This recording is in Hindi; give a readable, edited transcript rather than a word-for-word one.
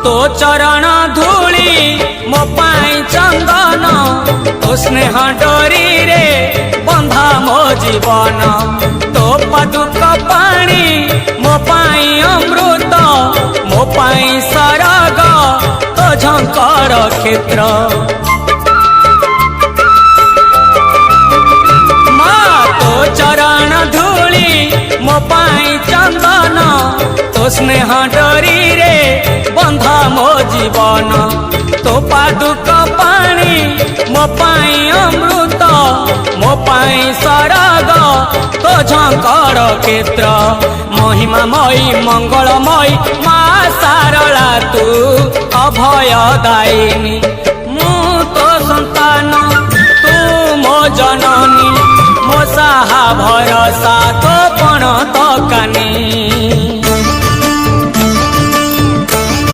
तो चरण धूली मो पाई चंदन तो स्नेह डोरी रे बंधा मो जीवन तो पादुक पानी मो पाई अमृत मो पाई सरग तो झंकर क्षेत्र चरण धूली मो पाई चंदन तो स्नेह डोरी रे बंधा मो जीवन तो पादुक पानी मो पाई अमृत मो पाई सरग तो झंकर क्षेत्र महिमा मयी मंगलमयी मा सारला तू अभय दायिनी मु तो संतान तू मो जननी मो साहा भरसा तो पण तो कानी।